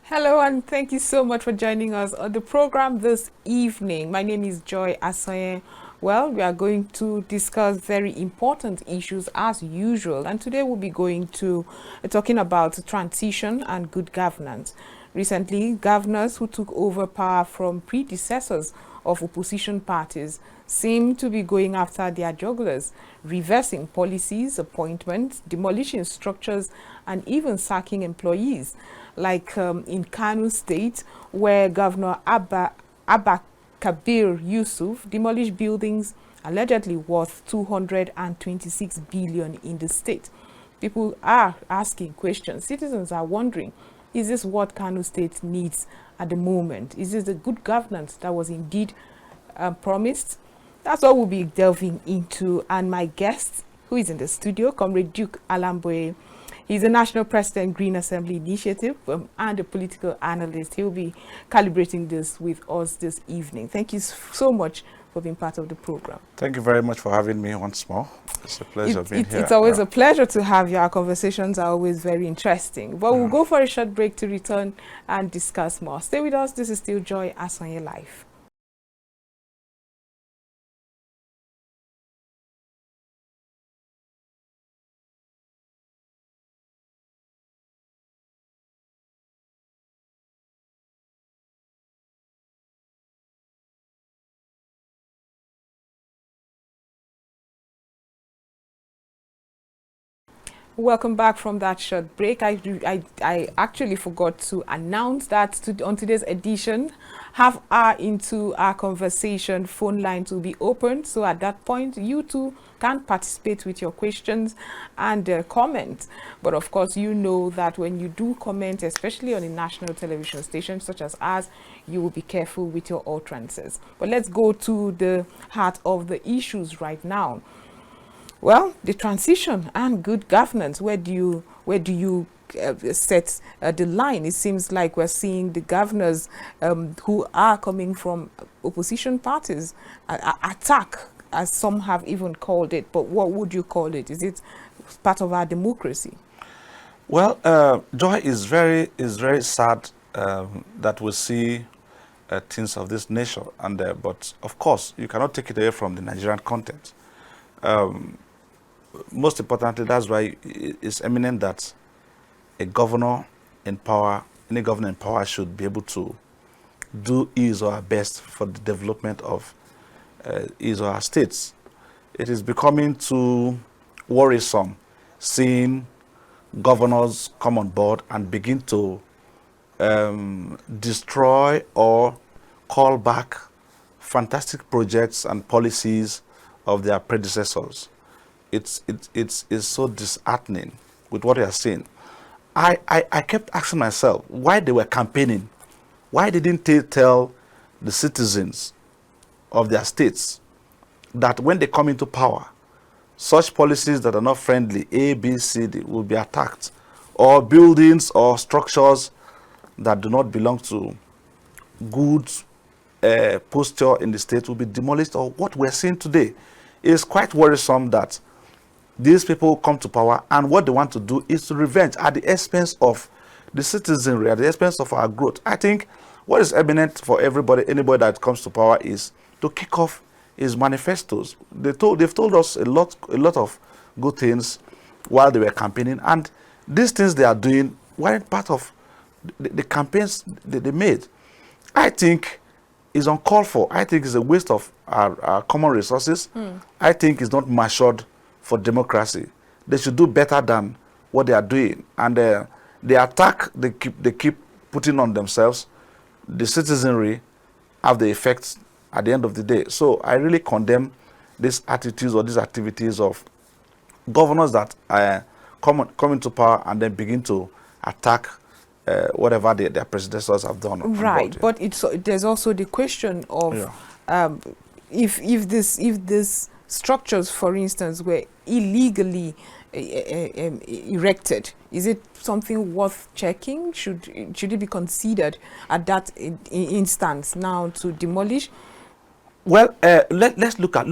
Hello, and thank you so much for joining us on the program this evening. My name is Joy Asonye. Well, we are going to discuss very important issues as usual, and today we'll be going to talking about transition and good governance. Recently, governors who took over power from predecessors of opposition parties seem to be going after their jugglers, reversing policies, appointments, demolishing structures, and even sacking employees, like in Kano State, where Governor Abba Kabir Yusuf demolished buildings allegedly worth 226 billion in the state. People are asking questions. Citizens are wondering, is this what Kano State needs at the moment? Is this the good governance that was indeed promised? That's what we'll be delving into. And my guest, who is in the studio, Comrade Duke Alamboye. He's a National President, Green Assembly Initiative, and a political analyst. He'll be calibrating this with us this evening. Thank you so much for being part of the program. Thank you very much for having me once more. It's a pleasure being here. It's always a pleasure to have you. Our conversations are always very interesting. But we'll go for a short break to return and discuss more. Stay with us. This is still Joy Asonye Live. Welcome back from that short break. I actually forgot to announce that on today's edition, half hour into our conversation, phone lines will be open. So at that point, you too can participate with your questions and comment. But of course, you know that when you do comment, especially on a national television station such as ours, you will be careful with your utterances. But let's go to the heart of the issues right now. Well, the transition and good governance, where do you set the line? It seems like we're seeing the governors who are coming from opposition parties attack, as some have even called it. But what would you call it? Is it part of our democracy? Well, Joy, is very sad that we see things of this nature, and but of course you cannot take it away from the Nigerian content. Most importantly, that's why it's eminent that a governor in power, any governor in power, should be able to do his or her best for the development of his or her states. It is becoming too worrisome seeing governors come on board and begin to destroy or call back fantastic projects and policies of their predecessors. It's so disheartening with what we are seeing. I kept asking myself why they were campaigning. Why didn't they tell the citizens of their states that when they come into power, such policies that are not friendly, A, B, C, D, will be attacked, or buildings or structures that do not belong to good posture in the state will be demolished? Or what we're seeing today is quite worrisome that these people come to power and what they want to do is to revenge at the expense of the citizenry, at the expense of our growth. I think what is eminent for everybody, anybody that comes to power, is to kick off his manifestos. They've told us a lot of good things while they were campaigning, and these things they are doing weren't part of the campaigns they made. I think is uncalled for. I think it's a waste of our common resources. I think it's not matured for democracy. They should do better than what they are doing. And the attack they keep putting on themselves, the citizenry, have the effects at the end of the day. So I really condemn these attitudes or these activities of governors that come into power and then begin to attack whatever their predecessors have done. Right, but there's also the question of if this structures, for instance, were illegally erected, is it something worth checking? Should it be considered at that instance now to demolish? Well, let's look at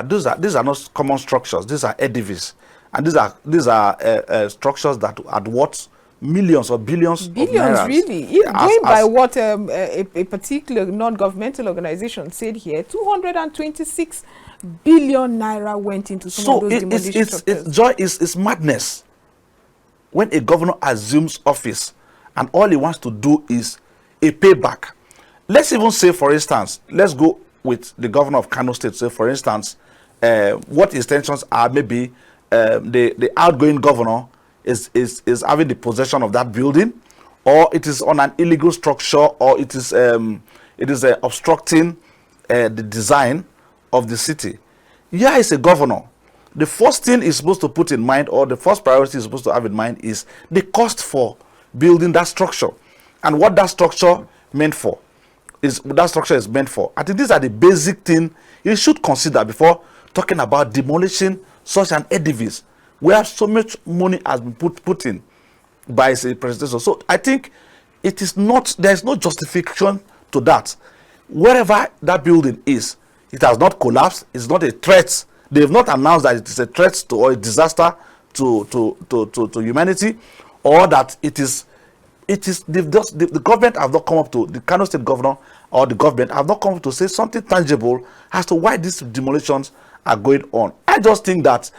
these are not common structures. These are edifices, and these are structures that are worth millions or billions of Billions, naira. really. If going by what a particular non-governmental organization said here, 226 billion naira went into some of those demolition structures. Joy is madness. When a governor assumes office and all he wants to do is a payback. Let's even say, for instance, let's go with the governor of Kano State. Say, for instance, what his intentions are. Maybe the outgoing governor is having the possession of that building, or it is on an illegal structure, or it is obstructing the design of the city. Here is a governor. The first thing he's supposed to put in mind, or the first priority he's supposed to have in mind, is the cost for building that structure and what that structure meant for. Is that structure is meant for. I think these are the basic things you should consider before talking about demolishing such an edifice where so much money has been put in by the president. So I think it is not, there is no justification to that. Wherever that building is, it has not collapsed. It's not a threat. They have not announced that it is a threat to, or a disaster to humanity, or that it is. The government have not come up to, the Kano State governor or the government have not come up to say something tangible as to why these demolitions are going on. I just think that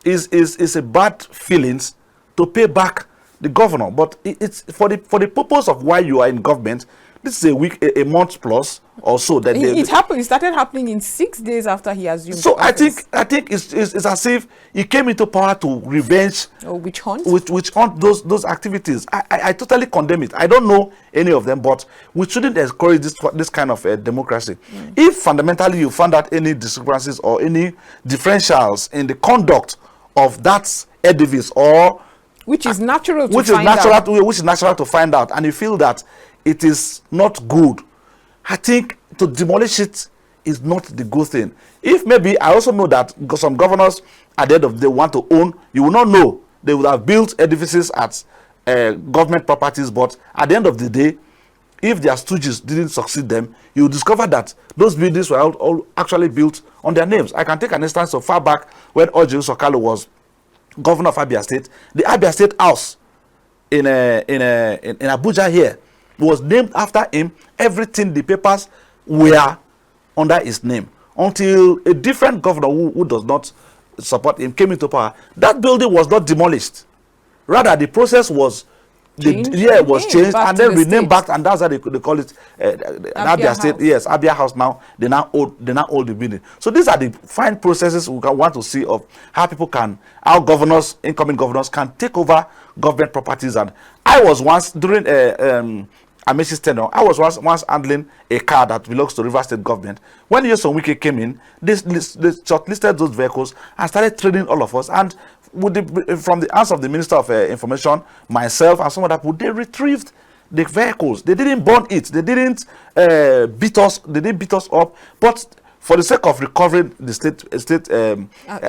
is a bad feelings to pay back the governor, but it's for the purpose of why you are in government. This is a week, a month plus or so that it happened. It started happening in 6 days after he assumed. So I think it's as if he came into power to revenge, witch hunt, which hunt those activities. I totally condemn it. I don't know any of them, but we shouldn't encourage this kind of democracy. If fundamentally you found out any discrepancies or any differentials in the conduct of that edifice, or which is natural to find out, and you feel that it is not good, I think to demolish it is not the good thing. If maybe, I also know that some governors at the end of the day want to own, you will not know. They would have built edifices at government properties, but at the end of the day, if their stooges didn't succeed them, you will discover that those buildings were all actually built on their names. I can take an instance of far back when Oji Sokalo was governor of Abia State. The Abia State House in Abuja here was named after him. Everything, the papers were under his name, until a different governor who does not support him came into power. That building was not demolished. Rather, the process was changed and then renamed back, and that's how they call it Abia State. Yes, Abia House now. They now own the building. So these are the fine processes we want to see of how people how governors, incoming governors, can take over government properties. And I was once, during Ameshi's tenure, I was once handling a car that belongs to River State government. When Nyesom Wike came in, they shortlisted those vehicles and started trading all of us. And from the answer of the Minister of Information, myself and some other people, they retrieved the vehicles. They didn't burn it. They didn't beat us. They didn't beat us up. But for the sake of recovering the state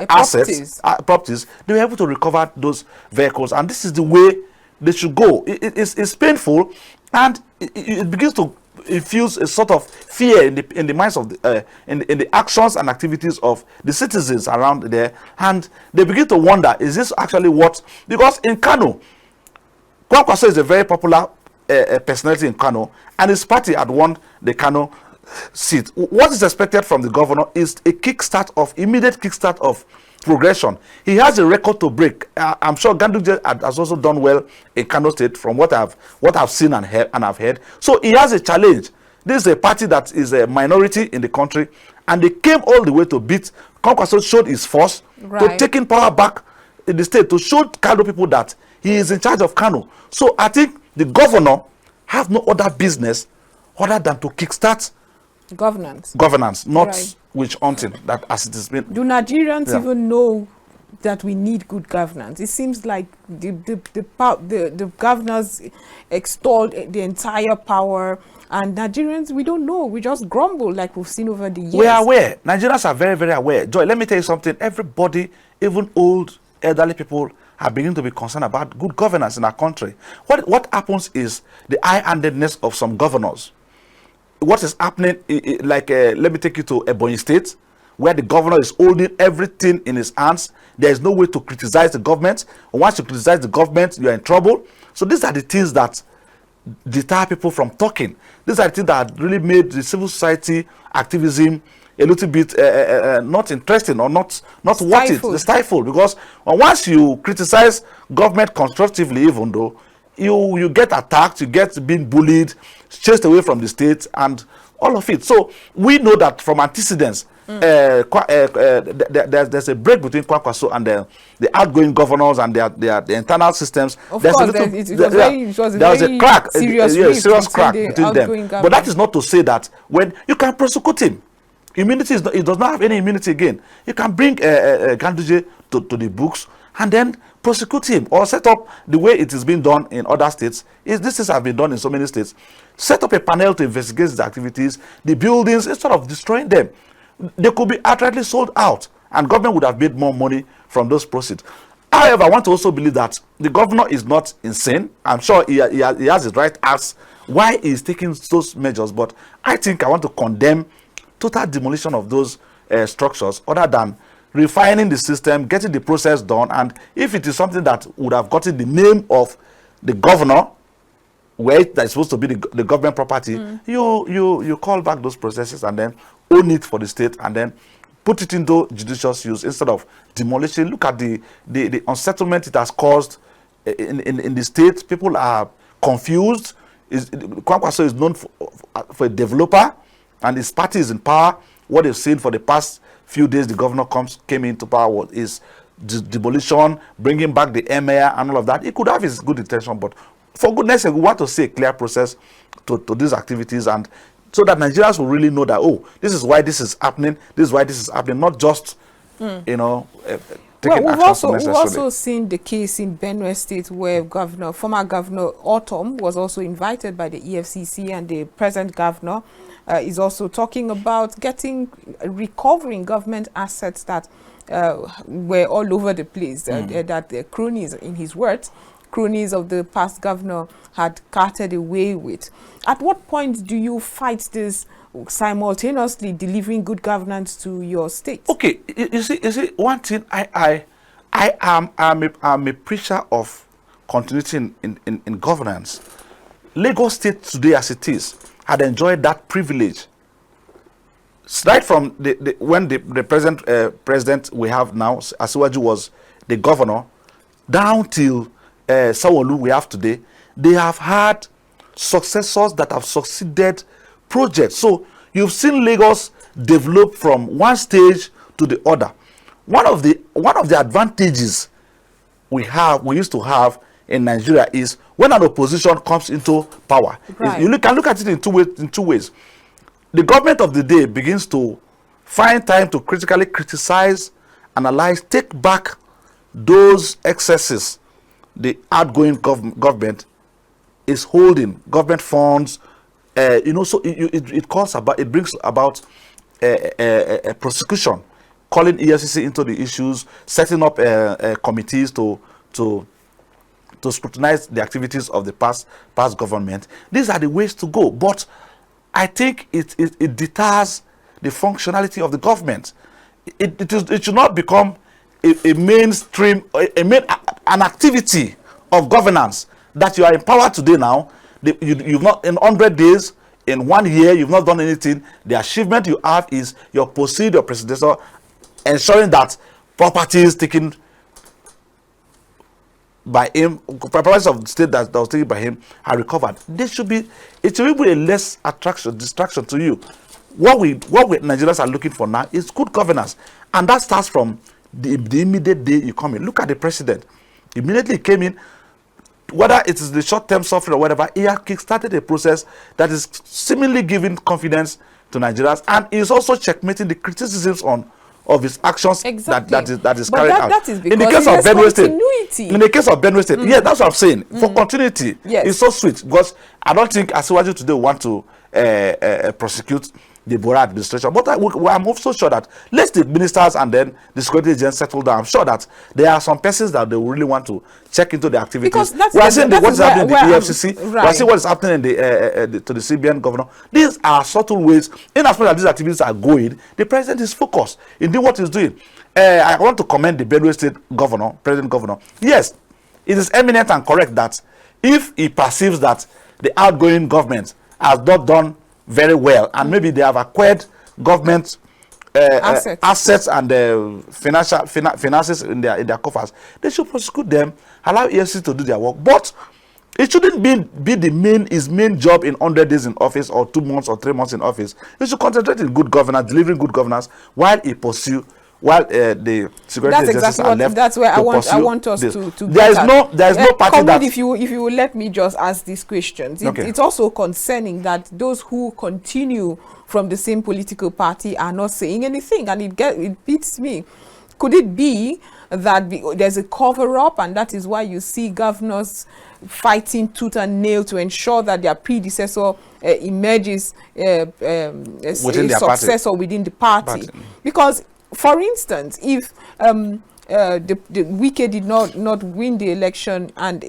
assets, properties, they were able to recover those vehicles. And this is the way they should go. It's painful, and it begins to infuse a sort of fear in the minds of in the actions and activities of the citizens around there, and they begin to wonder, is this actually what? Because in Kano, Kwankwaso is a very popular personality in Kano, and his party had won the Kano seat. What is expected from the governor is a immediate kickstart of progression. He has a record to break. I'm sure Ganduje has also done well in Kano State, from what I've seen and I've heard. So he has a challenge. This is a party that is a minority in the country, and they came all the way to beat. Kwankwaso showed his force to taking power back in the state, to show Kano people that he is in charge of Kano. So I think the governor has no other business other than to kickstart governance, not witch hunting, that as it has been. Do Nigerians even know that we need good governance? It seems like the governors extol the entire power, and Nigerians, we don't know. We just grumble, like we've seen over the years. We are aware. Nigerians are very, very aware. Joy, let me tell you something. Everybody, even old, elderly people, are beginning to be concerned about good governance in our country. What happens is the high-handedness of some governors. What is happening, let me take you to Ebonyi State, where the governor is holding everything in his hands. There is no way to criticize the government. Once you criticize the government, you are in trouble. So these are the things that deter people from talking. These are the things that really made the civil society activism a little bit not interesting or not worth it. Stifled, because once you criticize government constructively, even though you get attacked, you get being bullied, chased away from the state, and all of it. So we know that from antecedents, there's a break between Kwankwaso and the outgoing governors and their internal systems. Of course, there was a crack, serious crack between them. Government. But that is not to say that when you can prosecute him, immunity is not, it does not have any immunity again. You can bring Ganduje to the books and then prosecute him, or set up the way it is being done in other states. This has been done in so many states. Set up a panel to investigate his activities, the buildings, instead of destroying them. They could be outrightly sold out, and government would have made more money from those proceeds. However, I want to also believe that the governor is not insane. I'm sure he has his right to ask why he is taking those measures, but I think I want to condemn total demolition of those structures, other than refining the system, getting the process done. And if it is something that would have gotten the name of the governor, where that is supposed to be the government property, you call back those processes and then own it for the state, and then put it into judicious use instead of demolition. Look at the unsettlement it has caused in the state. People are confused. Kwankwaso is known for a developer, and his party is in power. What they've seen for the past few days, the governor came into power, is demolition, bringing back the emir and all of that. He could have his good intention, but for goodness sake, we want to see a clear process to these activities, and so that Nigerians will really know that, oh, this is why this is happening, this is why this is happening, not just, taking we've action. also seen the case in Benue State where former Governor Autumn was also invited by the EFCC, and the present governor is also talking about recovering government assets that were all over the place, that the cronies, in his words, cronies of the past governor had carted away with. At what point do you fight this simultaneously delivering good governance to your state? Okay, you see, one thing, I'm a preacher of continuity in governance. Lagos State today, as it is, had enjoyed that privilege right from when the present president we have now, Asiwaju, was the governor, down till Sanwo-Olu we have today. They have had successors that have succeeded projects. So you've seen Lagos develop from one stage to the other. One of the advantages we used to have in Nigeria is when an opposition comes into power. Right. You can look at it in two ways. The government of the day begins to find time to critically criticize, analyze, take back those excesses the outgoing government is holding, government funds, so it brings about a prosecution, calling EFCC into the issues, setting up committees to scrutinize the activities of the past government. These are the ways to go, but I think it deters the functionality of the government. It should not become a mainstream, an activity of governance that you are in power today now. You've not, in 100 days, in 1 year, you've not done anything. The achievement you have is your predecessor, ensuring that properties taken by him, properties of the state that was taken by him, are recovered. It should be a less distraction to you. What we Nigerians are looking for now is good governance, and that starts from the immediate day you come in. Look at the president. Immediately came in, whether it is the short-term suffering or whatever, he has kick-started a process that is seemingly giving confidence to Nigerians, and is also checkmating the criticisms of his actions. Exactly. that is carried out. That is because in the case of Benue State, yeah, that's what I'm saying. For continuity, yes, it's so sweet, because I don't think Asiwaju today want to prosecute the Bora administration. But I'm also sure that let the ministers and then the security agents settle down. I'm sure that there are some persons that they really want to check into the activities. Because that's we are seeing what is happening in the EFCC. Right. We are seeing what is happening in to the CBN governor. These are subtle ways. In as much as these activities are going, the president is focused in doing what he's doing. I want to commend the Benue State governor, president governor. Yes, it is eminent and correct that if he perceives that the outgoing government has not done very well, and maybe they have acquired government assets and finances in their coffers, they should prosecute them, allow EFCC to do their work. But it shouldn't be his main job in 100 days in office, or 2 months or 3 months in office. He should concentrate in good governance, delivering good governance, while the security agencies are left. That's where I want us this. to There is no party that. If you will let me just ask these questions. It's also concerning that those who continue from the same political party are not saying anything, and it beats me. Could it be that there's a cover-up, and that is why you see governors fighting tooth and nail to ensure that their predecessor emerges a successor within the party? Because, for instance, if the Wike did not win the election, and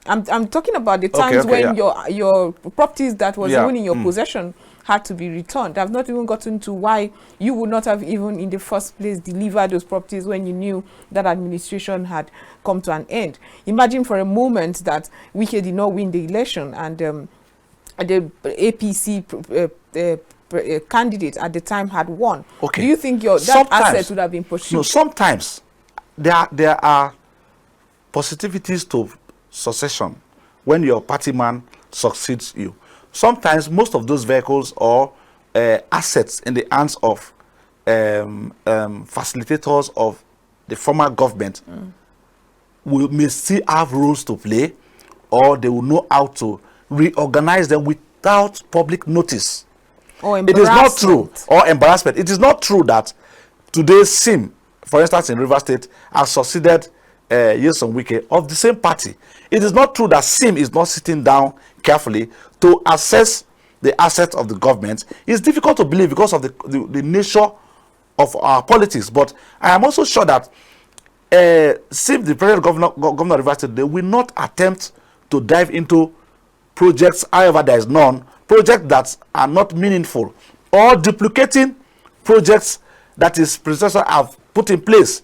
I'm talking about the times when your properties that was even in your possession had to be returned. I've not even gotten to why you would not have even in the first place delivered those properties when you knew that administration had come to an end. Imagine for a moment that Wike did not win the election, and the APC candidate at the time had won. Do you think that asset would have been pursued? No, sometimes there are positivities to succession when your party man succeeds you. Sometimes most of those vehicles or assets in the hands of facilitators of the former government may still have roles to play, or they will know how to reorganize them without public notice. Or it is not true, or embarrassment. It is not true that today's SIM, for instance, in River State, has succeeded Nyesom Wike of the same party. It is not true that SIM is not sitting down carefully to assess the assets of the government. It's difficult to believe because of the nature of our politics. But I am also sure that SIM, the present governor of River State, they will not attempt to dive into projects, however there is none, projects that are not meaningful, or duplicating projects that his predecessor have put in place.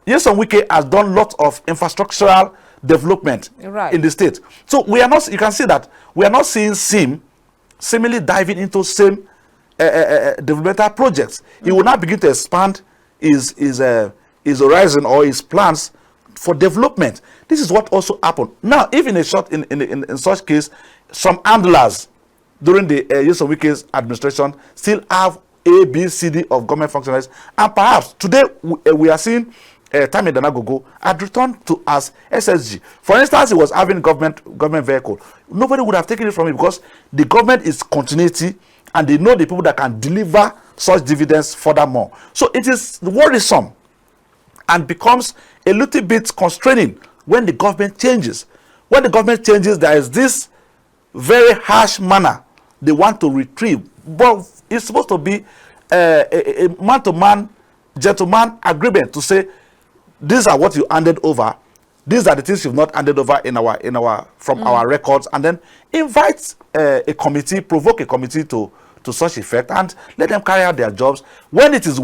Nyesom Wike has done lots of infrastructural development in the state. So we are not, you can see that we are not seeing SIM seemingly diving into same developmental projects. He will now begin to expand his horizon or his plans for development. This is what also happened. Now, if in such case, some handlers during the Nyesom Wike's administration still have A, B, C, D of government functionaries, and perhaps today we are seeing Tami Danagogo had returned to as SSG. For instance, he was having government vehicle. Nobody would have taken it from him because the government is continuity, and they know the people that can deliver such dividends furthermore. So it is worrisome and becomes a little bit constraining when the government changes. When the government changes, there is this very harsh manner they want to retrieve. But it's supposed to be a man-to-man, gentleman agreement to say, these are what you handed over. These are the things you've not handed over from our records, and then invite a committee, provoke a committee to such effect, and let them carry out their jobs. When it is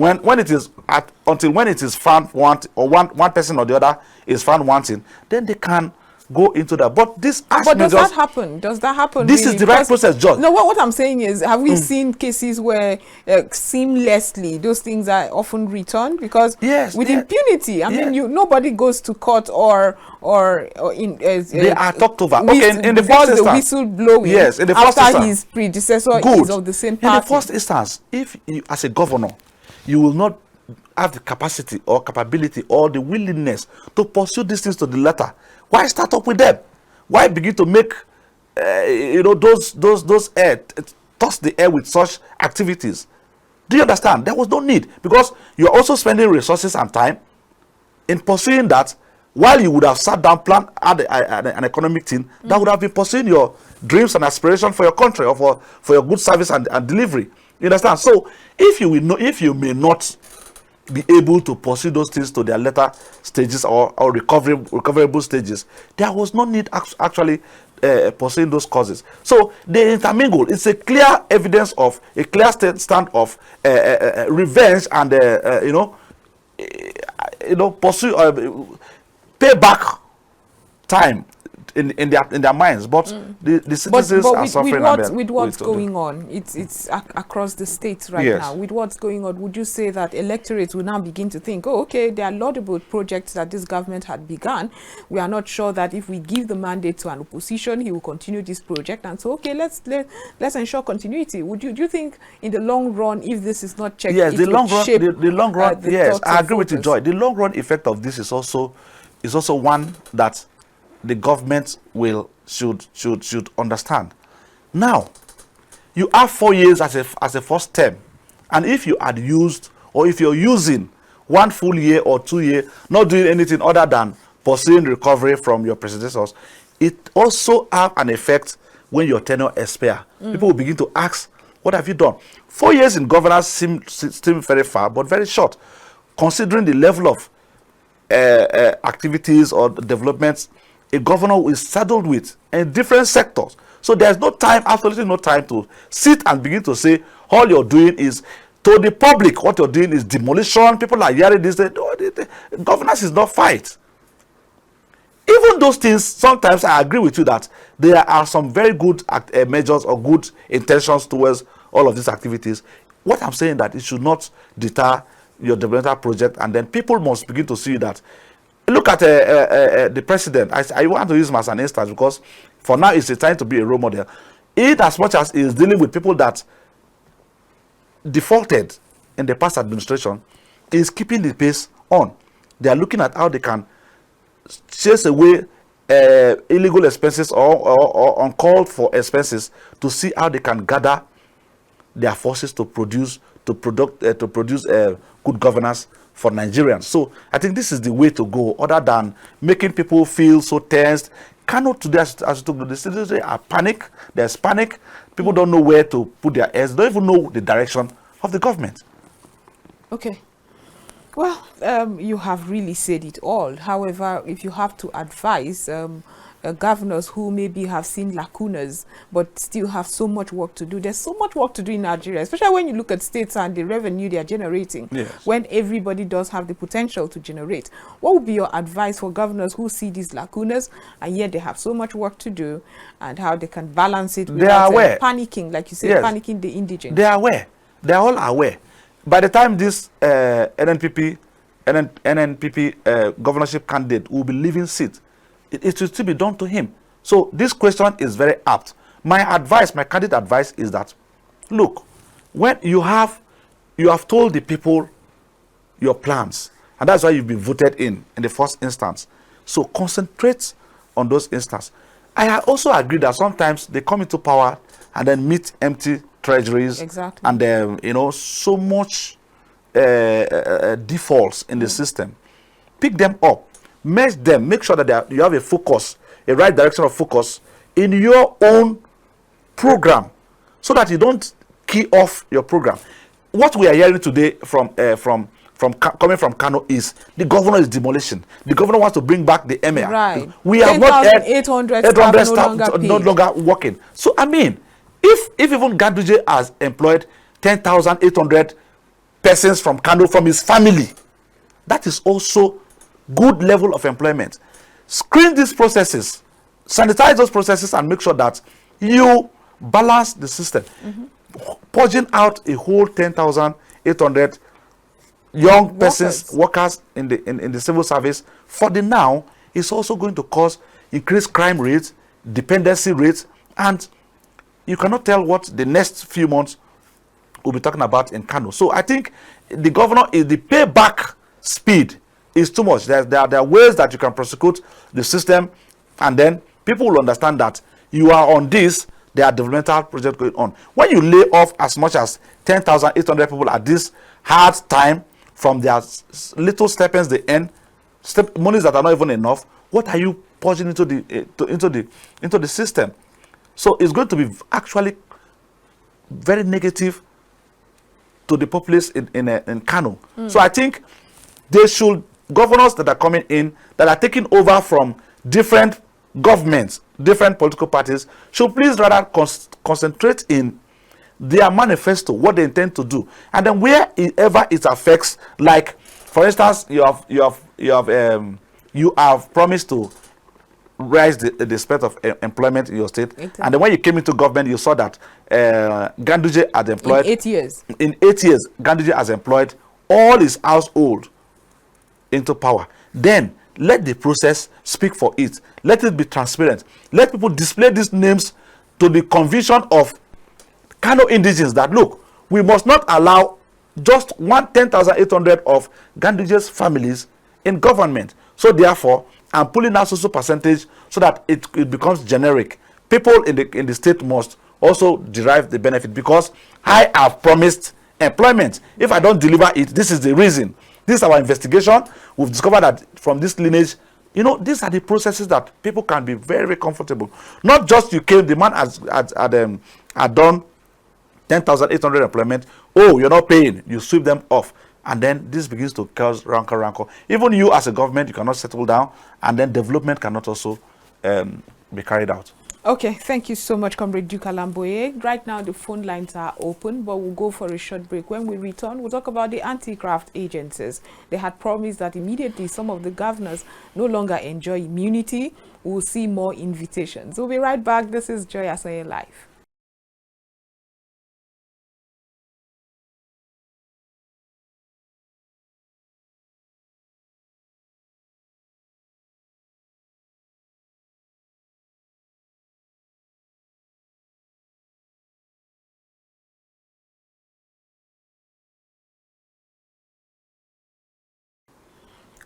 found want, or one person or the other is found wanting, then they can go into that. But this, but does that happen? Does that happen? This is the right process, Judge. No, what I'm saying is, have we seen cases where seamlessly those things are often returned? Because with impunity, I mean, nobody goes to court or they are talked over. In the first instance, the whistle blowing. Yes, in the first after instance, his predecessor is of the same party. In the first instance, if you, as a governor, you will not have the capacity or capability or the willingness to pursue these things to the letter, why start up with them? Why begin to make those air, toss the air with such activities? Do you understand? There was no need, because you are also spending resources and time in pursuing that while you would have sat down, planned an economic thing that would have been pursuing your dreams and aspirations for your country or for your good service and delivery. You understand? So if you will know, if you may not be able to pursue those things to their later stages or recoverable stages, there was no need actually pursuing those causes. So they intermingle. It's a clear evidence of a clear stand of revenge and pursue pay back time in their minds, but the citizens are suffering. With what's going on, it's across the states right now. With what's going on, would you say that electorates will now begin to think, oh, okay, there are laudable projects that this government had begun. We are not sure that if we give the mandate to an opposition, he will continue this project, and so okay, let's ensure continuity. Do you think in the long run, if this is not checked, yes, the long run, yes, I agree with you, Joy. The long run effect of this is also one that the government should understand. Now, you have 4 years as a first term, and if you had used, or if you're using 1 full year or 2 years, not doing anything other than pursuing recovery from your predecessors, it also have an effect when your tenure expires. People will begin to ask, what have you done? 4 years in governance seem very far, but very short, considering the level of activities or developments a governor is saddled with in different sectors. So there's no time, absolutely no time to sit and begin to say all you're doing is, to the public, what you're doing is demolition. People are hearing this. Governance is not fight. Even those things, sometimes I agree with you that there are some very good measures or good intentions towards all of these activities. What I'm saying that it should not deter your developmental project, and then people must begin to see that. Look at the president. I want to use him as an instance because for now he's trying to be a role model. It, as much as he is dealing with people that defaulted in the past administration, is keeping the pace on. They are looking at how they can chase away illegal expenses or uncalled for expenses to see how they can gather their forces to produce good governance for Nigerians. So I think this is the way to go, other than making people feel so tensed. Cannot today, as the citizens are panic. There's panic. People don't know where to put their heads. Don't even know the direction of the government. Okay. Well, you have really said it all. However, if you have to advise governors who maybe have seen lacunas but still have so much work to do. There's so much work to do in Nigeria, especially when you look at states and the revenue they are generating, when everybody does have the potential to generate. What would be your advice for governors who see these lacunas and yet they have so much work to do, and how they can balance it without panicking, like you said, panicking the indigent? They are aware. They are all aware. By the time this NNPP governorship candidate will be leaving seat, it should still be done to him. So this question is very apt. My candid advice is that, look, when you have told the people your plans, and that's why you've been voted in the first instance. So concentrate on those instances. I also agree that sometimes they come into power and then meet empty treasuries, and so much defaults in the system. Pick them up. Merge them, make sure that you have a focus, a right direction of focus in your own program, so that you don't key off your program. What we are hearing today coming from Kano is the governor is demolition. The governor wants to bring back the emir. Right. We have not had 800 staff no longer working. So I mean, if even Ganduje has employed 10,800 persons from Kano, from his family, that is also good level of employment. Screen these processes, sanitize those processes, and make sure that you balance the system. Purging out a whole 10,800 young persons, workers in the civil service for the now is also going to cause increased crime rates, dependency rates, and you cannot tell what the next few months we'll be talking about in Kano. So I think the governor is the payback speed is too much. There are ways that you can prosecute the system, and then people will understand that you are on this. There are developmental projects going on. When you lay off as much as 10,800 people at this hard time from their little stipends they earn, monies that are not even enough. What are you purging into the system? So it's going to be actually very negative to the populace in Kano. So I think they should, governors that are coming in, that are taking over from different governments, different political parties, should please rather concentrate in their manifesto, what they intend to do, and then wherever it affects, like for instance, you have promised to raise the spread of employment in your state, and then when you came into government, you saw that Ganduje had employed in 8 years. In 8 years, Ganduje has employed all his household into power. Then let the process speak for it. Let it be transparent. Let people display these names to the conviction of Kano indigenes that look, we must not allow just 10,800 of Ganduje's families in government. So therefore, I'm pulling out social percentage so that it becomes generic. People in the state must also derive the benefit because I have promised employment. If I don't deliver it, this is the reason. This is our investigation. We've discovered that from this lineage, these are the processes that people can be very, very comfortable. Not just you came, the man had done 10,800 employment. Oh, you're not paying. You sweep them off. And then this begins to cause rancor. Even you as a government, you cannot settle down. And then development cannot also be carried out. Okay, thank you so much, Comrade Duke Alamboye. Right now, the phone lines are open, but we'll go for a short break. When we return, we'll talk about the anti-graft agencies. They had promised that immediately some of the governors no longer enjoy immunity. We'll see more invitations. We'll be right back. This is Joy Asonye Live.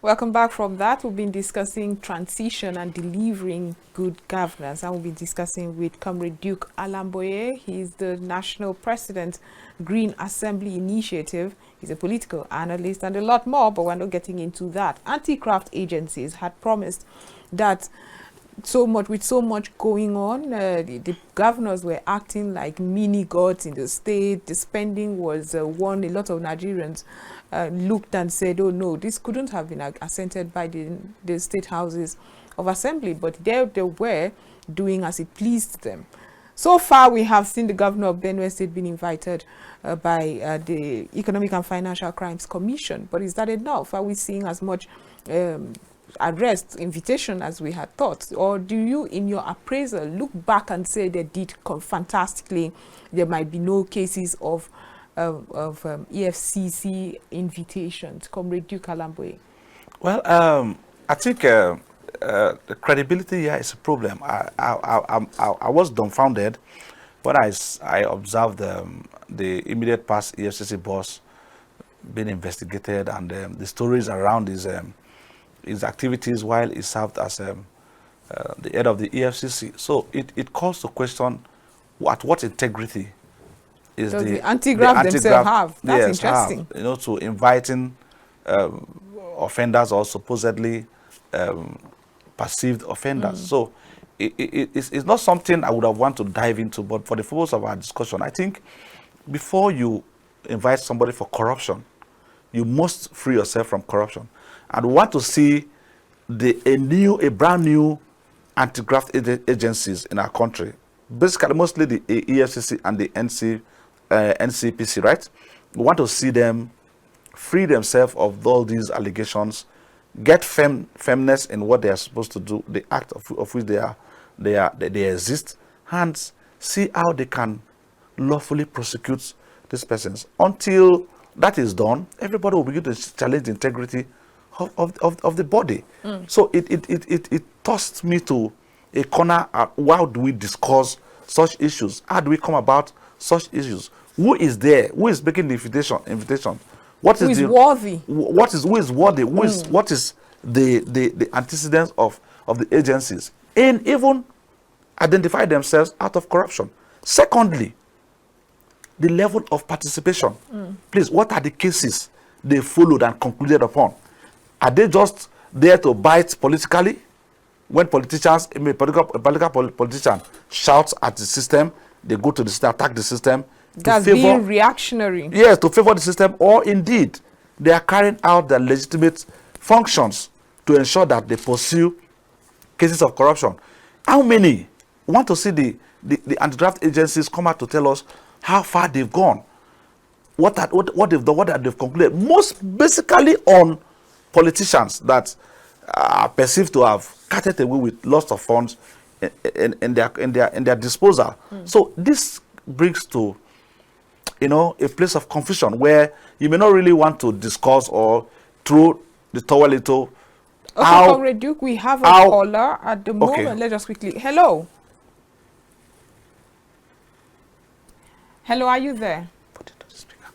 Welcome back from that. We've been discussing transition and delivering good governance. And we'll be discussing with Comrade Duke Alamboye. He's the National President, Green Assembly Initiative. He's a political analyst and a lot more, but we're not getting into that. Anti-graft agencies had promised that with so much going on, the governors were acting like mini gods in the state. The spending was one. A lot of Nigerians looked and said, oh no, this couldn't have been assented by the state houses of assembly, but they were doing as it pleased them. So far, we have seen the governor of Benue State being invited by the Economic and Financial Crimes Commission, but is that enough? Are we seeing as much arrest, invitation as we had thought? Or do you, in your appraisal, look back and say they did fantastically? There might be no cases of EFCC invitations. Comrade Duke Alamboye. Well, I think the credibility here is a problem. I was dumbfounded when I observed the immediate past EFCC boss being investigated and the stories around his activities while he served as the head of the EFCC. So it calls to question what integrity is the anti-graft themselves have. That's interesting. To inviting offenders or supposedly perceived offenders. So it's not something I would have wanted to dive into, but for the purpose of our discussion, I think before you invite somebody for corruption, you must free yourself from corruption. And we want to see a brand new anti-graft agencies in our country. Basically, mostly the EFCC and the NCPC, right? We want to see them free themselves of all these allegations, get firmness in what they are supposed to do, the act of which they exist, and see how they can lawfully prosecute these persons. Until that is done, everybody will begin to challenge the integrity of the body. So it tossed me to a corner. How do we discuss such issues? How do we come about such issues? Who is there? Who is making the invitation? What is worthy? Who is worthy? What is the antecedents of the agencies? And even identify themselves out of corruption. Secondly, the level of participation. Please, what are the cases they followed and concluded upon? Are they just there to bite politically. When politicians, a politician shouts at the system, they go to the system, attack the system. That's being reactionary. Yes, to favor the system, or indeed, they are carrying out their legitimate functions to ensure that they pursue cases of corruption. How many want to see the anti-graft agencies come out to tell us how far they've gone, what they've done, what they've concluded? Most basically on politicians that are perceived to have carted away with lots of funds in their disposal. So this brings to, you know, a place of confusion where you may not really want to discuss or throw the towel into. Okay, Comrade Duke, we have a caller at the moment. Okay. Let us quickly. Hello. Hello, are you there? Put it on the speaker.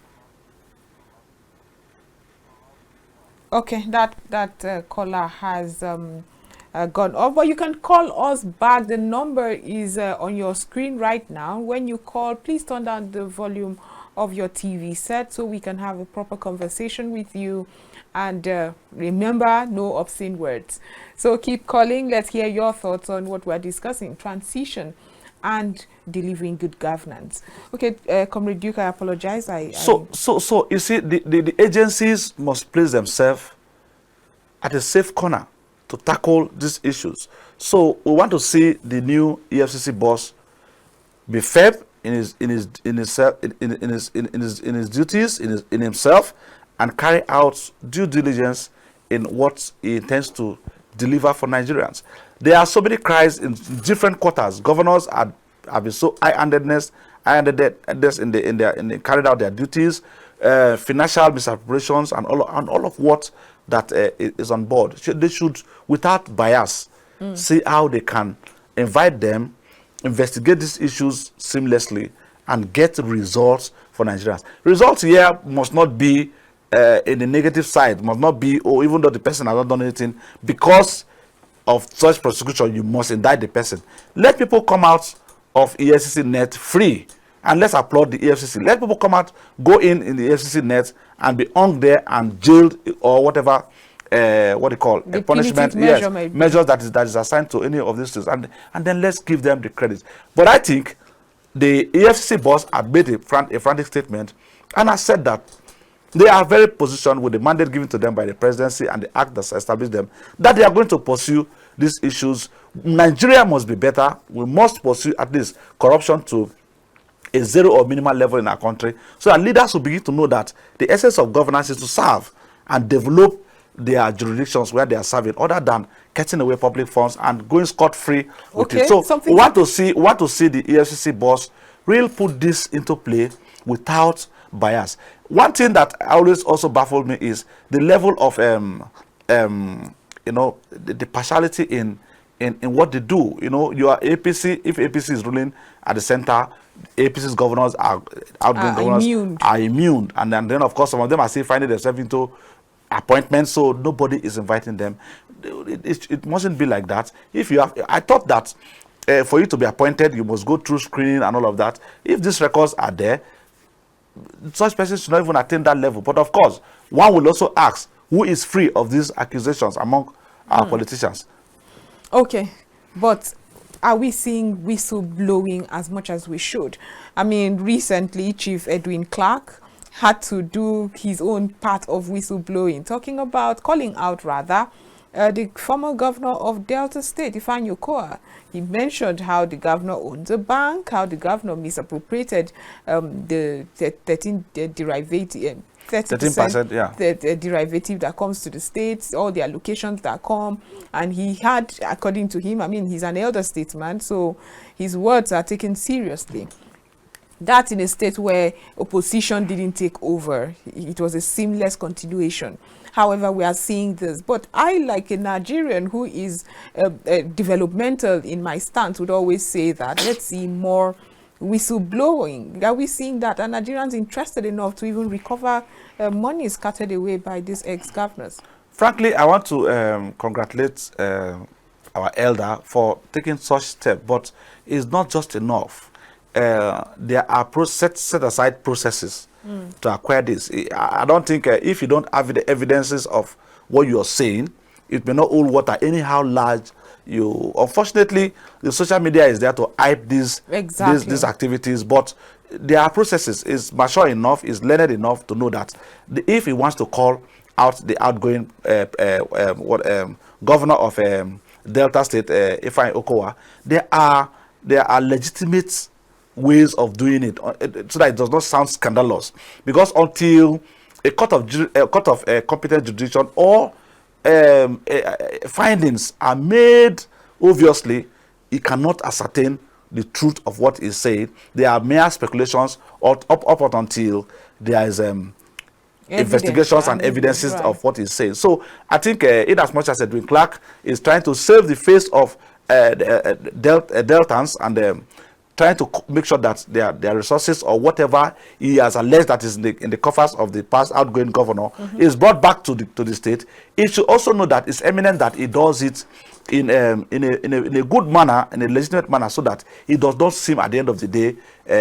Okay, that caller has gone off, but you can call us back. The number is on your screen right now. When you call, please turn down the volume of your TV set so we can have a proper conversation with you. And remember, no obscene words. So keep calling. Let's hear your thoughts on what we're discussing: transition and delivering good governance. Okay, Comrade Duke, I apologize. So you see, the agencies must place themselves at a safe corner to tackle these issues. So we want to see the new EFCC boss be fair in his duties, in himself, and carry out due diligence in what he intends to deliver for Nigerians. There are so many cries in different quarters. Governors have been so high-handedness in the carried out their duties, financial misappropriations, and all of what that is on board. They should, without bias, see how they can invite them, investigate these issues seamlessly, and get results for Nigerians. Results here must not be in the negative side, must not be, oh, even though the person has not done anything, because of such prosecution, you must indict the person. Let people come out of EFCC net free, and let's applaud the EFCC. Let people come out, go in the EFCC net, and be hung there and jailed, or whatever, what they call a punishment, measures that is assigned to any of these things, and then let's give them the credit. But I think the EFCC boss had made a frantic statement, and I said that they are very positioned with the mandate given to them by the presidency and the act that established them, that they are going to pursue these issues. Nigeria must be better. We must pursue at least corruption to a zero or minimal level in our country, so that leaders will begin to know that the essence of governance is to serve and develop their jurisdictions where they are serving, other than cutting away public funds and going scot-free with it. So we want to see the EFCC boss really put this into play without bias. One thing that always also baffled me is the level of you know, the partiality in what they do. You know, you are APC. If APC is ruling at the center, APC's governors are immune, and then of course some of them are still finding themselves into appointments, so nobody is inviting them. It mustn't be like that. If you have, I thought that for you to be appointed, you must go through screening and all of that. If these records are there, such persons should not even attain that level. But of course, one will also ask, who is free of these accusations among our politicians? Okay, but are we seeing whistleblowing as much as we should? I mean, recently, Chief Edwin Clark had to do his own part of whistleblowing, calling out rather, the former governor of Delta State, Ifeanyi Okowa. He mentioned how the governor owns a bank, how the governor misappropriated the 13 derivative, 30%, yeah, the derivative that comes to the states, all the allocations that come, and he had, according to him, I mean, he's an elder statesman, so his words are taken seriously. That in a state where opposition didn't take over, it was a seamless continuation. However, we are seeing this. But I, like a Nigerian who is developmental in my stance, would always say that let's see more whistleblowing. Are we seeing that? Are Nigerians interested enough to even recover money scattered away by these ex-governors? Frankly, I want to congratulate our elder for taking such steps, but it's not just enough. There are set aside processes to acquire this. I don't think if you don't have the evidences of what you're saying, it may not hold water. Anyhow large, unfortunately, the social media is there to hype these these activities, but their processes is mature enough, is learned enough to know that if he wants to call out the outgoing governor of Delta State, Ifeanyi Okowa, there are legitimate ways of doing it, so that it does not sound scandalous. Because until a court of competent jurisdiction or findings are made, obviously, he cannot ascertain the truth of what is said. There are mere speculations up until there is investigations and evidences of what is said. So I think in as much as Edwin Clark is trying to save the face of Deltans and trying to make sure that their resources or whatever he has alleged that is in the coffers of the past outgoing governor is brought back to the state, he should also know that it's eminent that he does it in a good manner, in a legitimate manner, so that it does not seem at the end of the day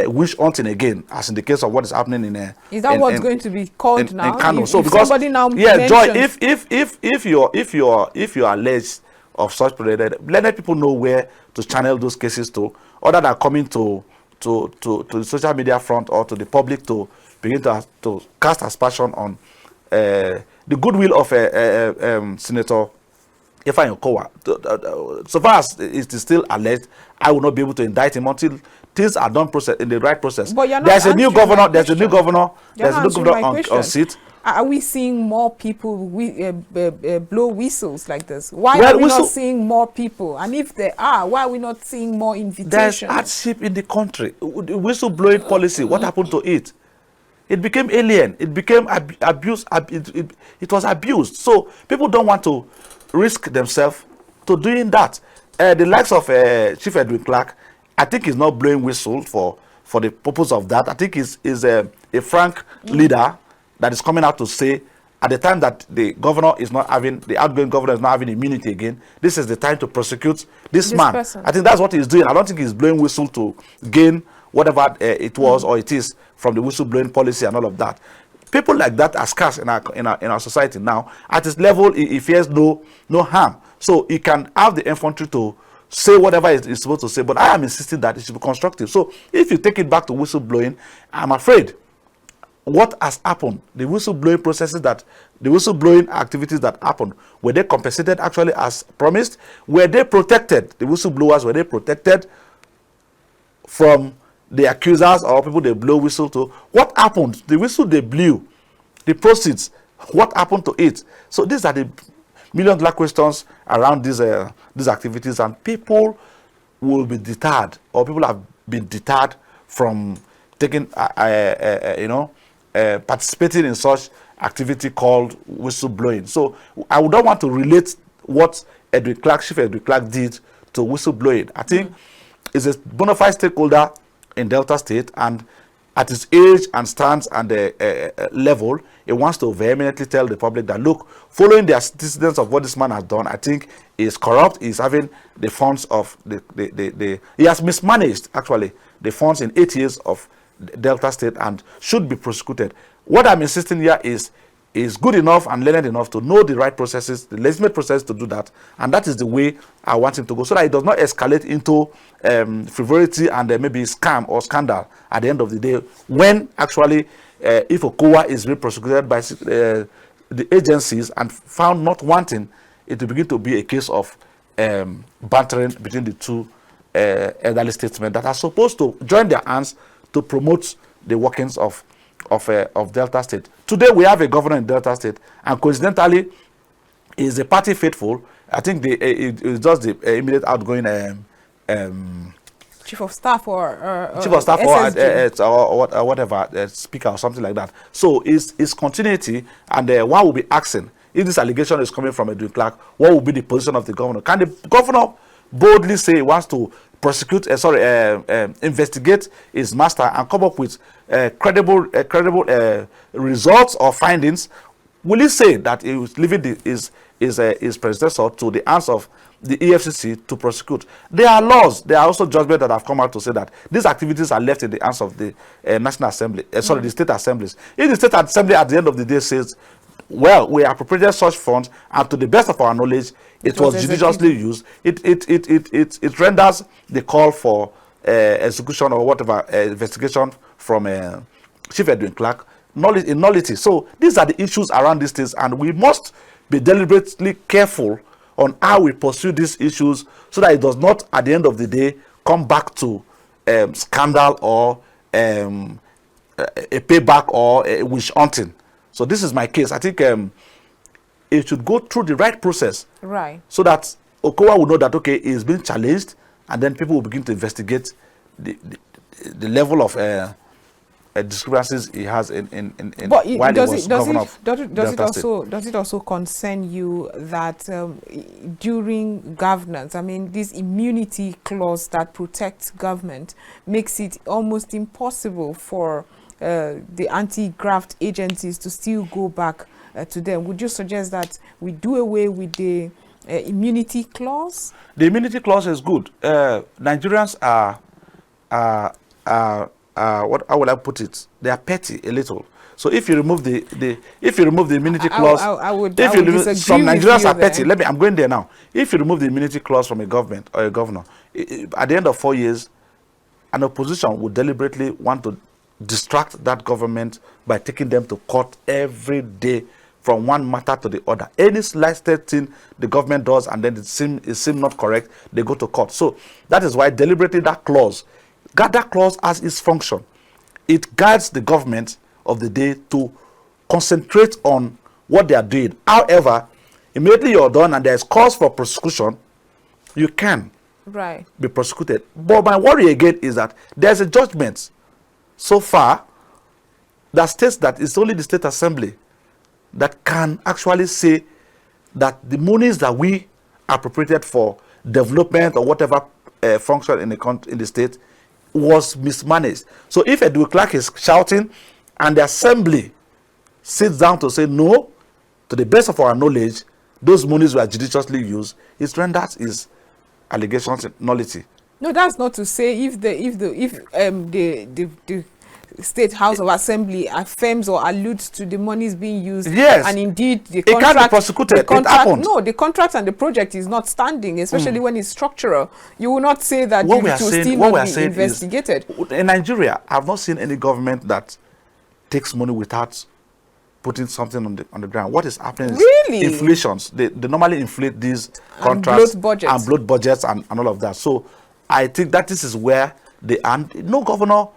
witch hunting again, as in the case of what is happening in is that what's going to be called now? In Kano. So if because somebody now Joy, if you are alleged of such related, let people know where to channel those cases to, other than coming to the social media front or to the public to begin to cast aspersion on the goodwill of Senator Ifeanyi Okowa. So far as it is still alleged, I will not be able to indict him until things are done in the right process. But you're not there's a new governor. There's a new governor. You're there's a new governor on seat. Are we seeing more people blow whistles like this? Why are we not seeing more people? And if there are, why are we not seeing more invitations? There's hardship in the country. The whistle-blowing policy, what happened to it? It became alien. It became abused. It was abused. So people don't want to risk themselves to doing that. The likes of Chief Edwin Clark, I think he's not blowing whistle for the purpose of that. I think he's a frank leader that is coming out to say, at the time that the governor is not having, the outgoing governor is not having immunity again, this is the time to prosecute this man. Person. I think that's what he's doing. I don't think he's blowing whistle to gain whatever it was or it is from the whistle-blowing policy and all of that. People like that are scarce in our society now. At his level, he fears no harm. So he can have the infantry to say whatever he's supposed to say, but I am insisting that it should be constructive. So if you take it back to whistleblowing, I'm afraid what has happened, the whistleblowing processes the whistleblowing activities that happened, were they compensated actually as promised? Were they protected? The whistleblowers, were they protected from the accusers or people they blow whistle to? What happened? The whistle they blew, the proceeds, what happened to it? So these are the million-dollar questions around these activities, and people will be deterred, or people have been deterred from taking, participating in such activity called whistleblowing. So I would not want to relate what Chief Edwin Clark did to whistleblowing. I think he's a bona fide stakeholder in Delta State, and at his age and stance and level, he wants to vehemently tell the public that, look, following the antecedents of what this man has done, I think is corrupt. He's having the funds of he has mismanaged actually the funds in 8 years of Delta State and should be prosecuted. What I'm insisting here is good enough and learned enough to know the right processes, the legitimate process to do that, and that is the way I want him to go, so that it does not escalate into frivolity and maybe scam or scandal at the end of the day, when actually if Okowa is being prosecuted by the agencies and found not wanting, it will begin to be a case of bantering between the two elderly statesmen that are supposed to join their hands to promote the workings of Delta State. Today we have a governor in Delta State, and coincidentally is a party faithful. I think it's just the immediate outgoing chief of staff or whatever, speaker or something like that. So it's continuity, and one will be asking, if this allegation is coming from Edwin Clark, what will be the position of the governor? Can the governor boldly say he wants to prosecute, investigate his master and come up with credible results or findings? Will he say that he was leaving his predecessor to the hands of the EFCC to prosecute? There are laws, there are also judgments that have come out to say that these activities are left in the hands of the National Assembly, the state assemblies. If the state assembly at the end of the day says well, we appropriated such funds, and to the best of our knowledge, it was judiciously used. It renders the call for execution or whatever investigation from Chief Edwin Clark in nullity. So these are the issues around these things, and we must be deliberately careful on how we pursue these issues so that it does not, at the end of the day, come back to scandal or a payback or a witch hunting. So this is my case. I think it should go through the right process, right, so that Okowa will know that, okay, he's been challenged, and then people will begin to investigate the level of discrepancies he has in but while he was governor of Delta State. Does it also concern you that during governance, I mean, this immunity clause that protects government makes it almost impossible for the anti-graft agencies to still go back to them? Would you suggest that we do away with the immunity clause? The immunity clause is good. Nigerians are what, how will I put it? They are petty a little. So if you remove the immunity clause, I would some Nigerians are petty. there. I'm going there now. If you remove the immunity clause from a government or a governor, at the end of 4 years, an opposition would deliberately want to distract that government by taking them to court every day from one matter to the other. Any slightest thing the government does and then it seems not correct, they go to court. So that is why deliberately that clause has its function. It guides the government of the day to concentrate on what they are doing. However, immediately you're done and there's cause for prosecution, you can be prosecuted. But my worry again is that there's a judgment so far that states that it's only the State Assembly that can actually say that the monies that we appropriated for development or whatever function in the state was mismanaged. So if Edwin Clark is shouting and the assembly sits down to say no, to the best of our knowledge, those monies were judiciously used, it renders his allegations nullity. No, that's not to say if the State House of Assembly affirms or alludes to the monies being used, yes, and indeed the contract, it can be prosecuted. It happened. No, the contract and the project is not standing, especially when it's structural. You will not say that it will still not be investigated. In Nigeria, I've not seen any government that takes money without putting something on the ground. What is happening is inflations. They normally inflate these contracts and bloat budgets and all of that. So I think that this is where no governor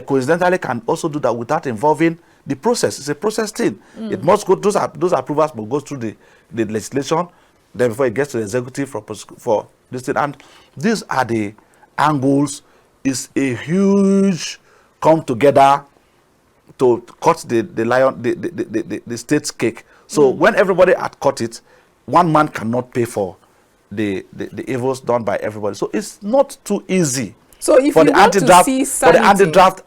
coincidentally can also do that without involving the process. It's a process thing. It must go, those approvals must go through the legislation, then before it gets to the executive for this thing. And these are the angles. It's a huge come together to cut the state's cake. So when everybody had cut it, one man cannot pay for the evils done by everybody. So it's not too easy. So if you want to see sanity, for the anti-draft,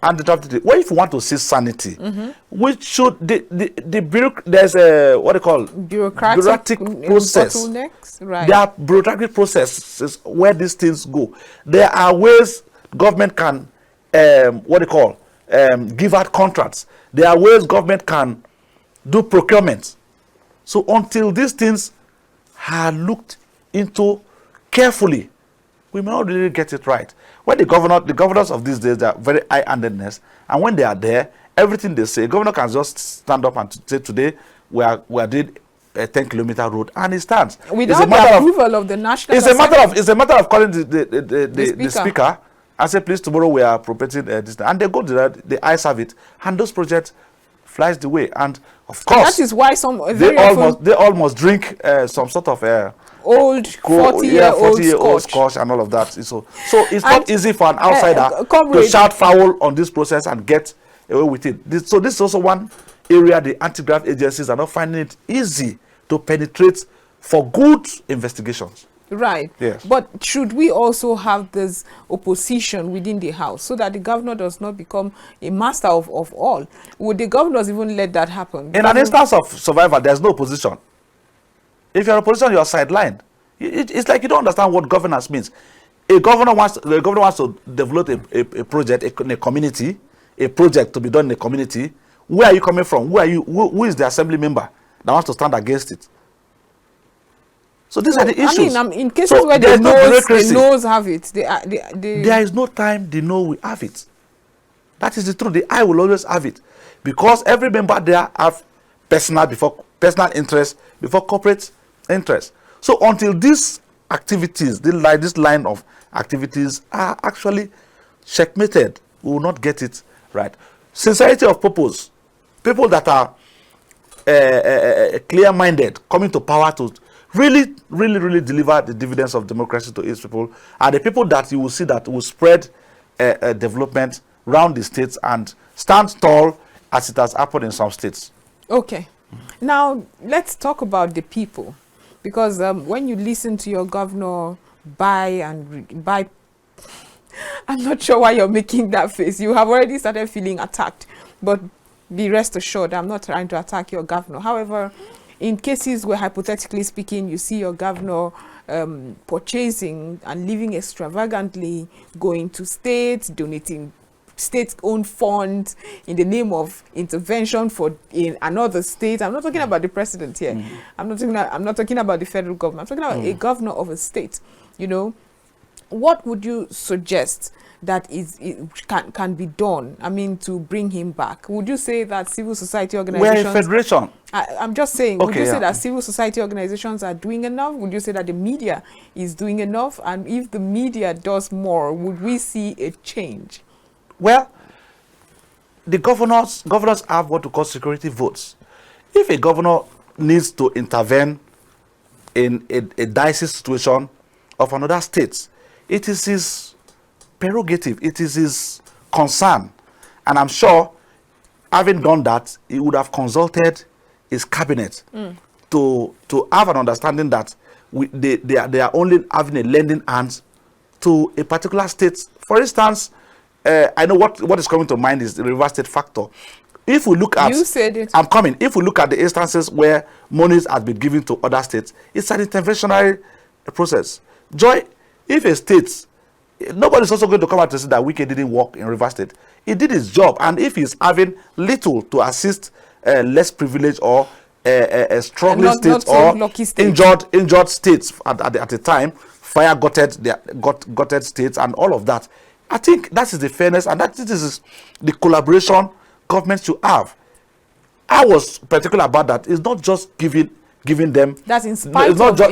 well, if you want to see sanity, which should there's a what they call bureaucratic process. Right. There are bureaucratic processes where these things go. There are ways government can give out contracts. There are ways government can do procurement. So until these things are looked into carefully, we may not really get it right. When the governors of these days, they are very high-handedness, and when they are there, everything they say, governor can just stand up and say, today we are doing a 10-kilometer road, and it stands. Without the approval of the National Assembly. It's a matter of calling the speaker and say, please, tomorrow we are appropriating this, and they go to that, the eyes have it, and those projects flies the way. And of course, that is why they almost drink some sort of old 40-year-old scotch and all of that. So it's not easy for an outsider to shout foul on this process and get away with it. So this is also one area the anti-graft agencies are not finding it easy to penetrate for good investigations. Right. Yes. But should we also have this opposition within the House so that the governor does not become a master of all? Would the governors even let that happen? In an instance of survival, there's no opposition. If you're opposition, you're sidelined. It's like you don't understand what governance means. The governor wants to develop a project in a community, a project to be done in a community. Where are you coming from? Who is the assembly member that wants to stand against it. So these are the issues. I mean, in cases where the no's have it, there is no time the no will have it. That is the truth. The I will always have it, because every member there have personal interest before corporate interest. So until these activities, this line of activities are actually checkmated, we will not get it right. Sincerity of purpose, people that are clear-minded, coming to power to really deliver the dividends of democracy to its people, are the people that you will see that will spread development around the states and stand tall, as it has happened in some states. Okay. Now, let's talk about the people. Because when you listen to your governor I'm not sure why you're making that face. You have already started feeling attacked. But be rest assured, I'm not trying to attack your governor. However, in cases where, hypothetically speaking, you see your governor purchasing and living extravagantly, going to states, donating state-owned funds in the name of intervention in another state. I'm not talking about the president here. I'm not talking about the federal government. I'm talking about a governor of a state. You know, what would you suggest that can be done? I mean, to bring him back. Would you say that civil society organizations? We're a federation. I'm just saying. Okay, would you say that civil society organizations are doing enough? Would you say that the media is doing enough? And if the media does more, would we see a change? Well, the governors have what we call security votes. If a governor needs to intervene in a dicey situation of another state, it is his prerogative, it is his concern. And I'm sure, having done that, he would have consulted his cabinet to have an understanding that they are only having a lending hand to a particular state. For instance, I know what is coming to mind is the River State factor. If we look at, you said it. I'm coming. If we look at the instances where monies have been given to other states, it's an interventionary process. Joy, if a state, nobody's also going to come out to say that Wike didn't work in River State. He did his job, and if he's having little to assist less privileged or struggling states or injured states at the time, fire gutted states and all of that, I think that is the fairness, and this is the collaboration governments should have. I was particular about that. It's not just giving them. That's in spite of the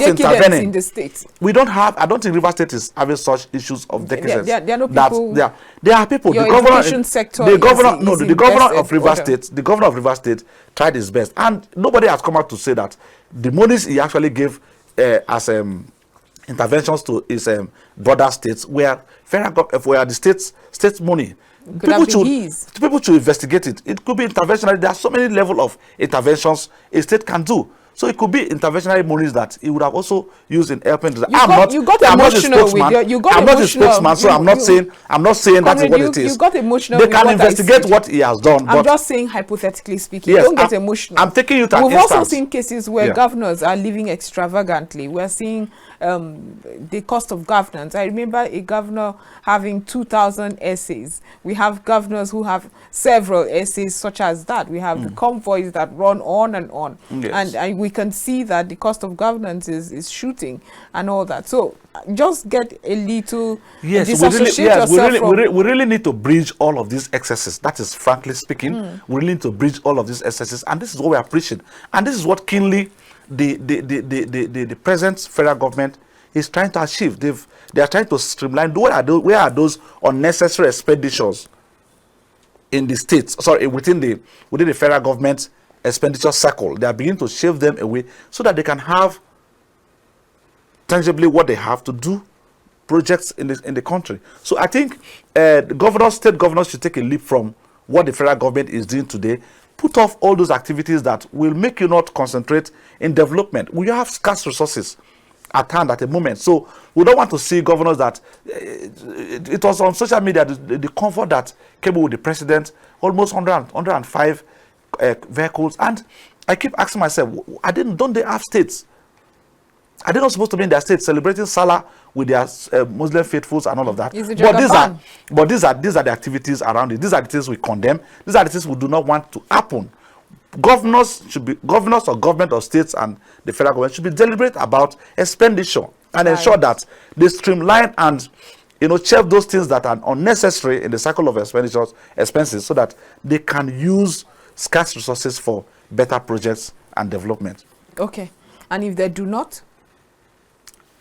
intervening in the state. We don't have. I don't think River State is having such issues of decadence. There are no people. There are people. Your the governor, education sector. The governor of River State. The governor of River State tried his best, and nobody has come out to say that the monies he actually gave as interventions to his border states where the state's money. People should investigate it. It could be interventionary. There are so many levels of interventions a state can do. So it could be interventionary monies that he would have also used in helping. I'm not a spokesman, so I'm not saying that is what it is. You got emotional. They can investigate what he has done. I'm just saying, hypothetically speaking, yes, don't get emotional. I'm taking you to an We've instance. also seen cases where governors are living extravagantly. We're seeing the cost of governance. I remember a governor having 2,000 essays. We have governors who have several essays such as that. We have the convoys that run on and on. Yes. And we can see that the cost of governance is shooting and all that. So just get a little disassociate we really need to bridge all of these excesses. That is frankly speaking. We really need to bridge all of these excesses, and this is what we are preaching. And this is what keenly the present federal government is trying to achieve. They are trying to streamline. Where are those unnecessary expenditures in the states? Sorry, within the federal government expenditure circle. They are beginning to shave them away so that they can have tangibly what they have to do projects in the country. So I think state governors should take a leap from what the federal government is doing today. Put off all those activities that will make you not concentrate in development. We have scarce resources at hand at the moment. So we don't want to see governors that it was on social media, the comfort that came with the president, almost 105 vehicles. And I keep asking myself, don't they have states? Are they not supposed to be in their state celebrating Salah with their Muslim faithfuls and all of that? But these are the activities around it. These are the things we condemn. These are the things we do not want to happen. governors or government or states and the federal government should be deliberate about expenditure and ensure that they streamline and shelve those things that are unnecessary in the cycle of expenses so that they can use scarce resources for better projects and development. Okay. And if they do not?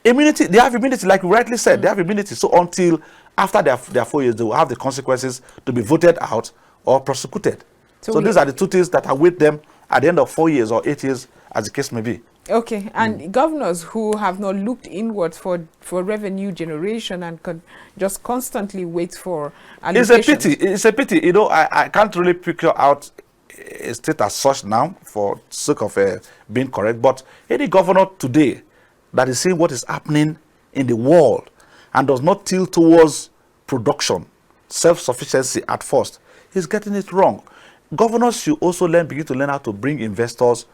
Immunity, they have immunity, like you rightly said, they have immunity. So until after their 4 years, they will have the consequences to be voted out or prosecuted. So these are the two things that await them at the end of 4 years or 8 years, as the case may be. Okay, and governors who have not looked inwards for revenue generation and could just constantly wait for allocations. It's a pity. I can't really picture out a state as such now for sake of being correct, but any governor today that is seeing what is happening in the world and does not tilt towards production, self-sufficiency at first, he's getting it wrong. Governors should also begin to learn how to bring investors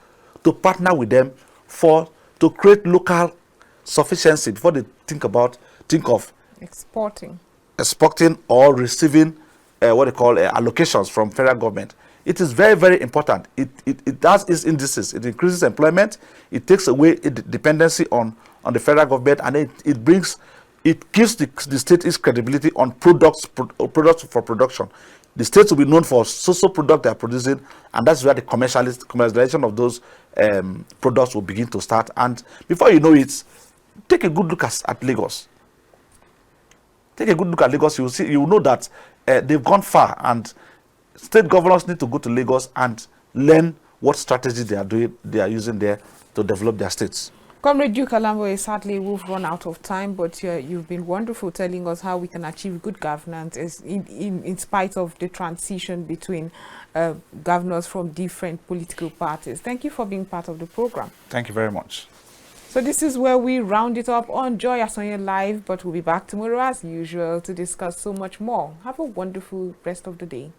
to partner with them to create local sufficiency before they think of exporting or receiving what they call allocations from federal government. It is very, very important. It does its indices. It increases employment. It takes away dependency on the federal government, and it gives the state its credibility on products for production. The states will be known for social product they are producing, and that's where the commercialization of those products will begin to start. And before you know it, take a good look at Lagos. Take a good look at Lagos. You will know that they've gone far, and state governors need to go to Lagos and learn what strategy they are using there to develop their states. Comrade Duke Alamboye, sadly we've run out of time, but you've been wonderful telling us how we can achieve good governance in spite of the transition between governors from different political parties. Thank you for being part of the program. Thank you very much. So this is where we round it up on Joy Asonye Live, but we'll be back tomorrow as usual to discuss so much more. Have a wonderful rest of the day.